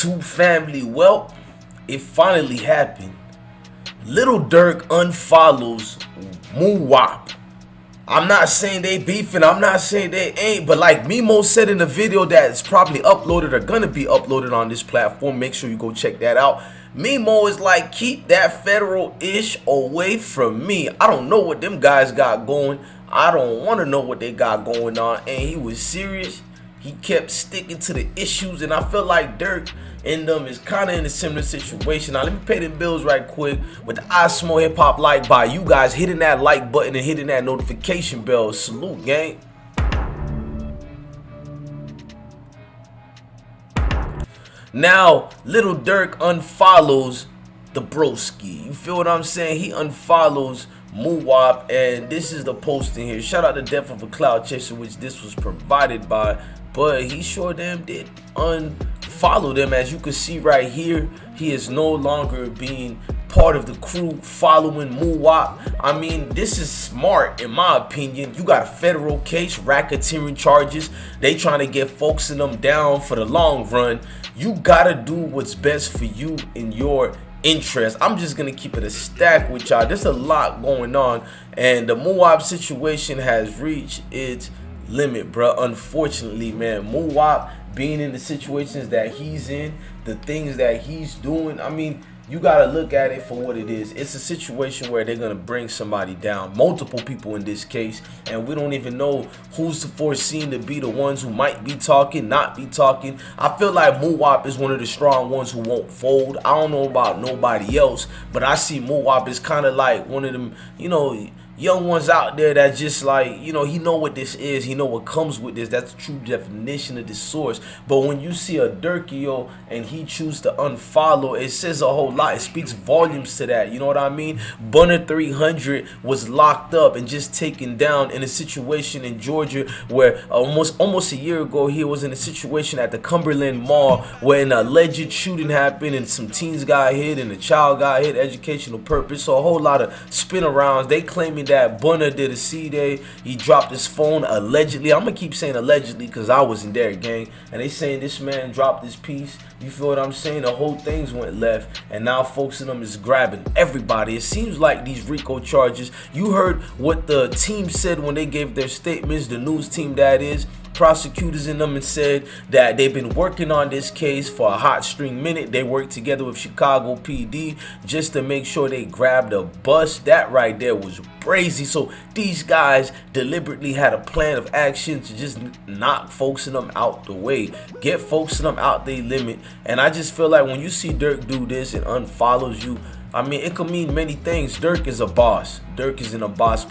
YouTube family, well, it finally happened. Lil Durk unfollows Muwop. I'm not saying they beefing, I'm not saying they ain't, but like Memo said in the video that's probably uploaded or gonna be uploaded on this platform, make sure you go check that out. Memo is like, keep that federal ish away from me. I don't know what them guys got going. I don't want to know what they got going on. And he was serious. He kept sticking to the issues, and I feel like Dirk and them is kind of in a similar situation. Now let me pay the bills right quick with the I Smoke Hip Hop like by you guys hitting that like button and hitting that notification bell. Salute, gang. Now Lil Durk unfollows the broski. You feel what I'm saying? He unfollows Muwop, and this is the posting here. Shout out to Death of a Cloud Chaser, which this was provided by, but he sure damn did unfollow them. As you can see right here, he is no longer being part of the crew following Muwop. I mean, this is smart in my opinion. You got a federal case, racketeering charges. They trying to get folks in them down for the long run. You gotta do what's best for you in your interest. I'm just gonna keep it a stack with y'all. There's a lot going on, and the Muwop situation has reached its limit, bro. Unfortunately, man, Muwop being in the situations that he's in, the things that he's doing, I mean, you gotta look at it for what it is. It's a situation where they're gonna bring somebody down, multiple people in this case, and we don't even know who's foreseen to be the ones who might be talking, not be talking. I feel like Muwop is one of the strong ones who won't fold. I don't know about nobody else, but I see Muwop is kind of like one of them, you know, young ones out there that just like, you know, he know what this is, he know what comes with this. That's the true definition of this source. But when you see a Dirkio and he choose to unfollow, it says a whole lot. It speaks volumes to that, you know what I mean? Bunner 300 was locked up and just taken down in a situation in Georgia where almost a year ago he was in a situation at the Cumberland Mall where an alleged shooting happened and some teens got hit and a child got hit, educational purpose. So a whole lot of spin arounds. They claiming that Bunner did a C-Day. He dropped his phone allegedly. I'm gonna keep saying allegedly because I wasn't there, gang. And they saying this man dropped his piece. You feel what I'm saying? The whole things went left, and now folks in them is grabbing everybody. It seems like these RICO charges. You heard what the team said when they gave their statements. The news team, that is. Prosecutors in them, and said that they've been working on this case for a hot string minute. They worked together with Chicago PD just to make sure they grabbed a bust. That right there was crazy. So these guys deliberately had a plan of action to just knock folks in them out the way, get folks in them out their limit. And I just feel like when you see Dirk do this and unfollows you, I mean, it could mean many things. Dirk is a boss. Dirk is in a boss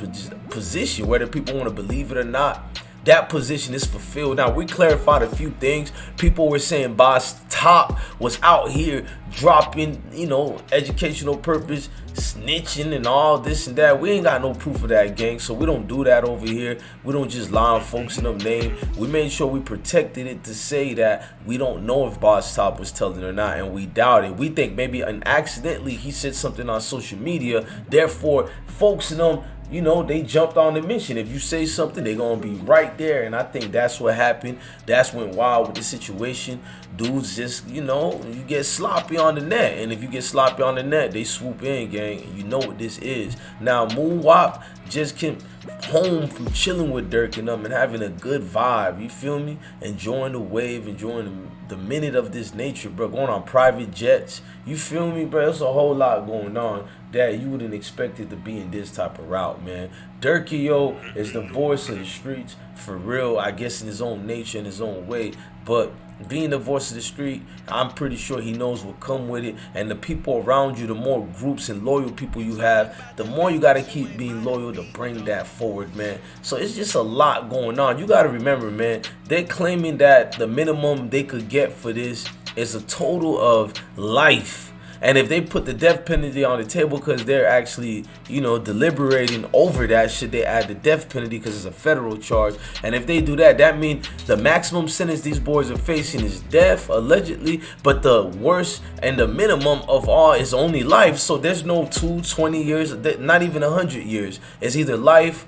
position, whether people want to believe it or not. That position is fulfilled. Now, we clarified a few things. People were saying Boss Top was out here dropping, you know, educational purpose, snitching and all this and that. We ain't got no proof of that, gang, so we don't do that over here. We don't just lie on folks in them name. We made sure we protected it to say that we don't know if Boss Top was telling or not, and we doubt it. We think maybe accidentally he said something on social media. Therefore, folks in them, you know, they jumped on the mission. If you say something, they're gonna be right there. And I think that's what happened. That's went wild with the situation. Dudes just, you know, you get sloppy on the net. And if you get sloppy on the net, they swoop in, gang. And you know what this is. Now, Muwop just came home from chilling with Dirk and them and having a good vibe. You feel me? Enjoying the wave, enjoying the minute of this nature, bro. Going on private jets. You feel me, bro? There's a whole lot going on that you wouldn't expect it to be in this type of route, man. Dirkio is the voice of the streets for real, I guess, in his own nature, in his own way. But being the voice of the street, I'm pretty sure he knows what come with it. And the people around you, the more groups and loyal people you have, the more you got to keep being loyal to bring that forward, man. So it's just a lot going on. You got to remember, man, they're claiming that the minimum they could get for this is a total of life. And if they put the death penalty on the table because they're actually, you know, deliberating over that, should they add the death penalty because it's a federal charge? And if they do that, that means the maximum sentence these boys are facing is death, allegedly. But the worst and the minimum of all is only life. So there's no 20 years, not even 100 years. It's either life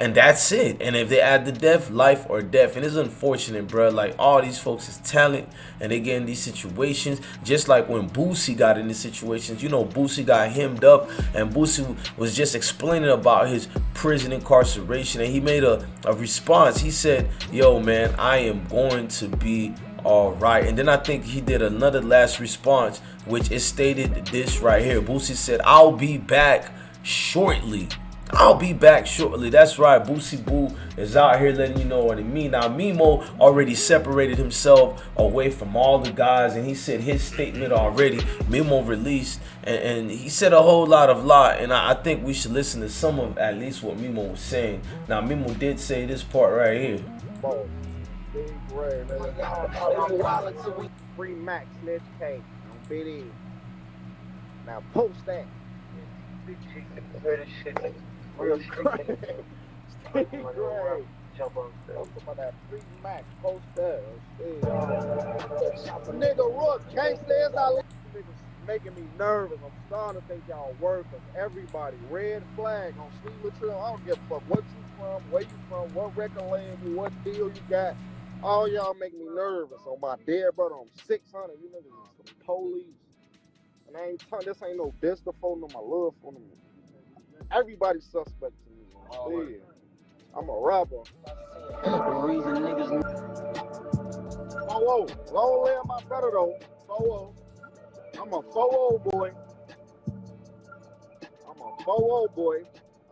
And that's it. And if they add the death, life or death. And it's unfortunate, bro. Like, all these folks is talent and they get in these situations. Just like when Boosie got in these situations. You know, Boosie got hemmed up and Boosie was just explaining about his prison incarceration. And he made a response. He said, yo, man, I am going to be all right. And then I think he did another last response, which is stated this right here. Boosie said, I'll be back shortly. I'll be back shortly. That's right. Boosie Boo is out here letting you know what it mean. Now, Memo already separated himself away from all the guys, and he said his statement already. Memo released, and he said a whole lot, and I think we should listen to some of at least what Memo was saying. Now, Memo did say this part right here. Big Ray, free Max, let's take. Now post that. Real crazy. Jump on about that free Max, post that. Nigga Rook, gangsters, niggas making me nervous. I'm starting to think y'all workers. Everybody, red flag on Steeler Trail. I don't give a fuck what you from, where you from, what record label, what deal you got. All y'all make me nervous. On my dead brother, I'm 600. You niggas is some police. And I ain't this ain't no diss to phone them, my love for them. Everybody's suspect to me. I'm a robber. Long live my brother though. 4-0. I'm a 4-0 boy.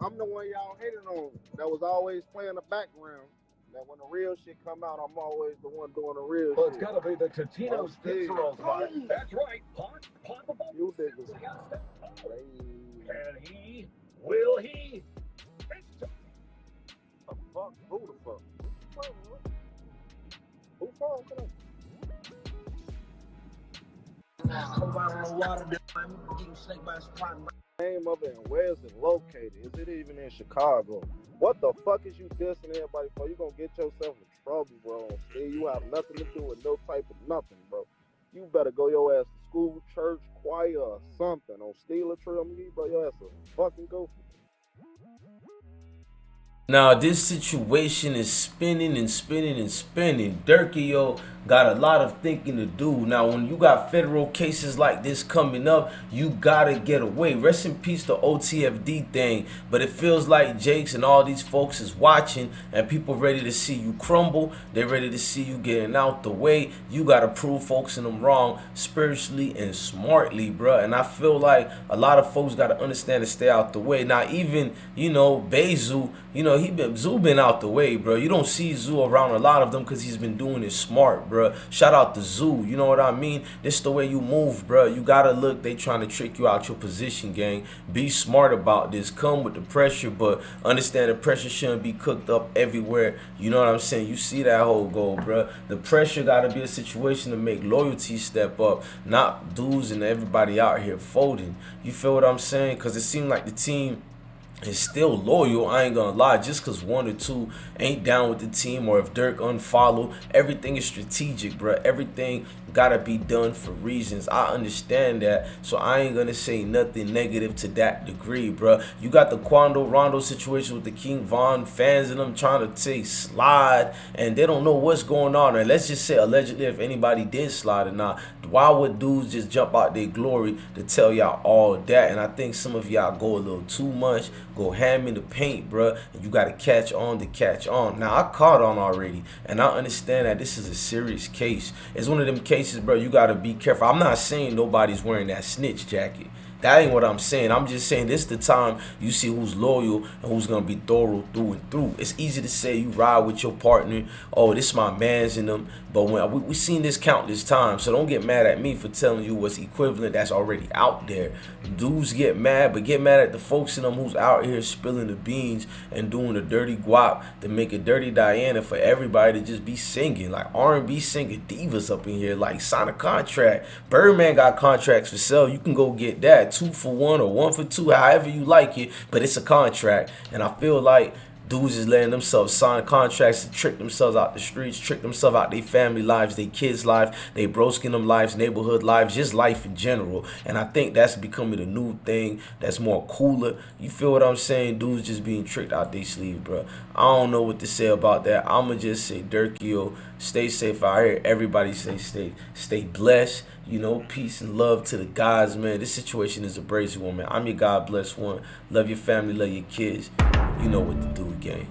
I'm the one y'all hated on. That was always playing the background. That when the real shit come out, I'm always the one doing the real shit. It's gotta be the Totino's Pizza Rolls, right? That's right. Poppable. You niggas. Can he? Will he? The fuck? Who the fuck? Who phone? Name of it and where is it located? Is it even in Chicago? What the fuck is you dissing everybody for? You gonna get yourself in trouble, bro. See, you have nothing to do with no type of nothing, bro. You better go your ass to school, church, choir, or something. On Steeler Trail, bro, your ass a fucking go. Now, this situation is spinning. Dirk, yo, got a lot of thinking to do. Now, when you got federal cases like this coming up, you gotta get away. Rest in peace to OTFD thing. But it feels like Jakes and all these folks is watching, and people ready to see you crumble. They're ready to see you getting out the way. You gotta prove folks in them wrong spiritually and smartly, bruh. And I feel like a lot of folks gotta understand to stay out the way. Now, even, you know, Bezu, you know, Zoo been out the way, bro. You don't see Zoo around a lot of them because he's been doing it smart, bro. Shout out to Zoo. You know what I mean? This the way you move, bro. You gotta look. They trying to trick you out your position, gang. Be smart about this. Come with the pressure, but understand the pressure shouldn't be cooked up everywhere. You know what I'm saying? You see that whole goal, bro. The pressure gotta be a situation to make loyalty step up, not dudes and everybody out here folding. You feel what I'm saying? Because it seemed like the team is still loyal. I ain't gonna lie, just cause one or two ain't down with the team, or if Dirk unfollow, everything is strategic, bro. Everything gotta be done for reasons. I understand that, so I ain't gonna say nothing negative to that degree, bro. You got the Quando Rondo situation with the King Von fans and them trying to take slide, and they don't know what's going on. And let's just say allegedly, if anybody did slide or not, why would dudes just jump out their glory to tell y'all all that? And I think some of y'all go a little too much, go ham in the paint, bruh, and you got to catch on to catch on. Now, I caught on already, and I understand that this is a serious case. It's one of them cases, bro, you got to be careful. I'm not saying nobody's wearing that snitch jacket. That ain't what I'm saying. I'm just saying this is the time you see who's loyal and who's going to be thorough through and through. It's easy to say you ride with your partner. Oh, this my man's in them. But when we seen this countless times, so don't get mad at me for telling you what's equivalent that's already out there. Dudes get mad, but get mad at the folks in them who's out here spilling the beans and doing the dirty guap to make a dirty Diana for everybody to just be singing. Like R&B singer divas up in here, like sign a contract. Birdman got contracts for sale. You can go get that. 2 for 1 or 1 for 2, however you like it, but it's a contract. And I feel like Dudes is letting themselves sign contracts to trick themselves out the streets, trick themselves out their family lives, their kids' lives, they broskin them lives, neighborhood lives, just life in general. And I think that's becoming a new thing that's more cooler. You feel what I'm saying? Dudes just being tricked out their sleeve, bro. I don't know what to say about that. I'ma just say, Dirk, yo, stay safe out here. Everybody stay blessed. You know, peace and love to the guys, man. This situation is a crazy one, man. I'm your God bless one. Love your family, love your kids. You know what to do, gang.